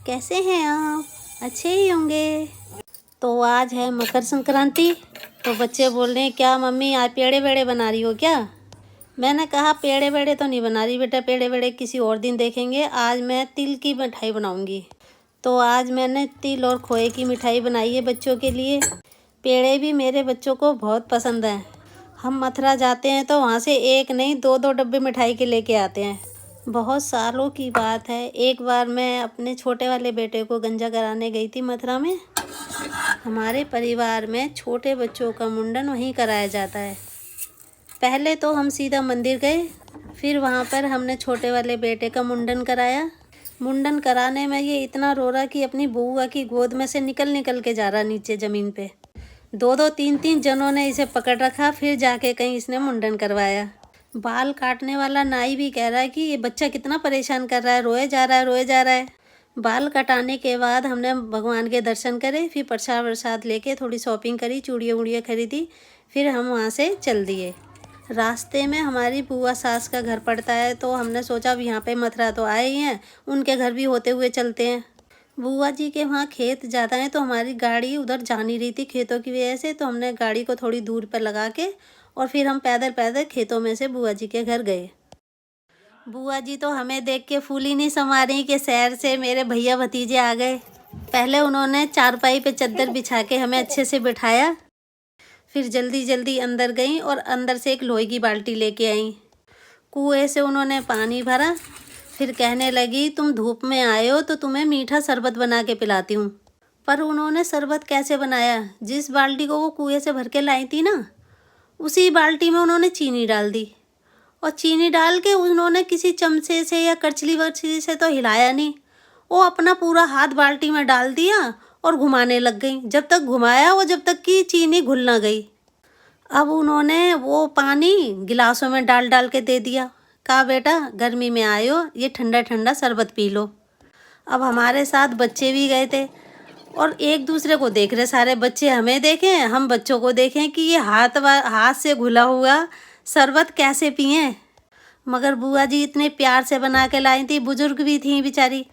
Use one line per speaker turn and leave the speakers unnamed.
कैसे हैं आप? अच्छे ही होंगे। तो आज है मकर संक्रांति। तो बच्चे बोल रहे हैं क्या मम्मी आज पेड़े वेड़े बना रही हो क्या? मैंने कहा पेड़े वेड़े तो नहीं बना रही बेटा, पेड़े वेड़े किसी और दिन देखेंगे। आज मैं तिल की मिठाई बनाऊंगी। तो आज मैंने तिल और खोए की मिठाई बनाई है बच्चों के लिए। पेड़े भी मेरे बच्चों को बहुत पसंद हैं। हम मथुरा जाते हैं तो वहाँ से एक नहीं दो दो डब्बे मिठाई के लेके आते हैं। बहुत सालों की बात है, एक बार मैं अपने छोटे वाले बेटे को गंजा कराने गई थी मथुरा में। हमारे परिवार में छोटे बच्चों का मुंडन वहीं कराया जाता है। पहले तो हम सीधा मंदिर गए, फिर वहाँ पर हमने छोटे वाले बेटे का मुंडन कराया। मुंडन कराने में ये इतना रो रहा कि अपनी बुआ की गोद में से निकल निकल के जा रहा नीचे ज़मीन पे। दो दो तीन तीन जनों ने इसे पकड़ रखा, फिर जाके कहीं इसने मुंडन करवाया। बाल काटने वाला नाई भी कह रहा है कि ये बच्चा कितना परेशान कर रहा है, रोए जा रहा है रोए जा रहा है। बाल कटाने के बाद हमने भगवान के दर्शन करे, फिर प्रसाद वरसाद लेके थोड़ी शॉपिंग करी, चूड़ियाँ वूड़ियाँ खरीदी, फिर हम वहाँ से चल दिए। रास्ते में हमारी बुआ सास का घर पड़ता है, तो हमने सोचा अब यहाँ पे मथुरा तो आए ही हैं, उनके घर भी होते हुए चलते हैं। बुआ जी के वहाँ खेत ज़्यादा हैं, तो हमारी गाड़ी उधर जा नहीं रही थी खेतों की वजह से, तो हमने गाड़ी को थोड़ी दूर पर लगा के और फिर हम पैदल पैदल खेतों में से बुआ जी के घर गए। बुआ जी तो हमें देख के फूली नहीं समा रही कि शहर से मेरे भैया भतीजे आ गए। पहले उन्होंने चारपाई पे चद्दर बिछा के हमें अच्छे से बिठाया, फिर जल्दी जल्दी अंदर गई और अंदर से एक लोहे की बाल्टी लेके आई। कुएं से उन्होंने पानी भरा, फिर कहने लगी तुम धूप में आए हो तो तुम्हें मीठा शरबत बना के पिलाती हूँ। पर उन्होंने शरबत कैसे बनाया, जिस बाल्टी को वो कुएं से भर के लाई थी ना, उसी बाल्टी में उन्होंने चीनी डाल दी। और चीनी डाल के उन्होंने किसी चमचे से या करछली वर्छली से तो हिलाया नहीं, वो अपना पूरा हाथ बाल्टी में डाल दिया और घुमाने लग गई। जब तक घुमाया वो जब तक कि चीनी घुल ना गई। अब उन्होंने वो पानी गिलासों में डाल डाल के दे दिया। कहा बेटा गर्मी में आए हो, ये ठंडा ठंडा शरबत पी लो। अब हमारे साथ बच्चे भी गए थे और एक दूसरे को देख रहे, सारे बच्चे हमें देखें हम बच्चों को देखें कि ये हाथ से घुला हुआ शरबत कैसे पिएं। मगर बुआ जी इतने प्यार से बना के लाई थी, बुजुर्ग भी थी बेचारी।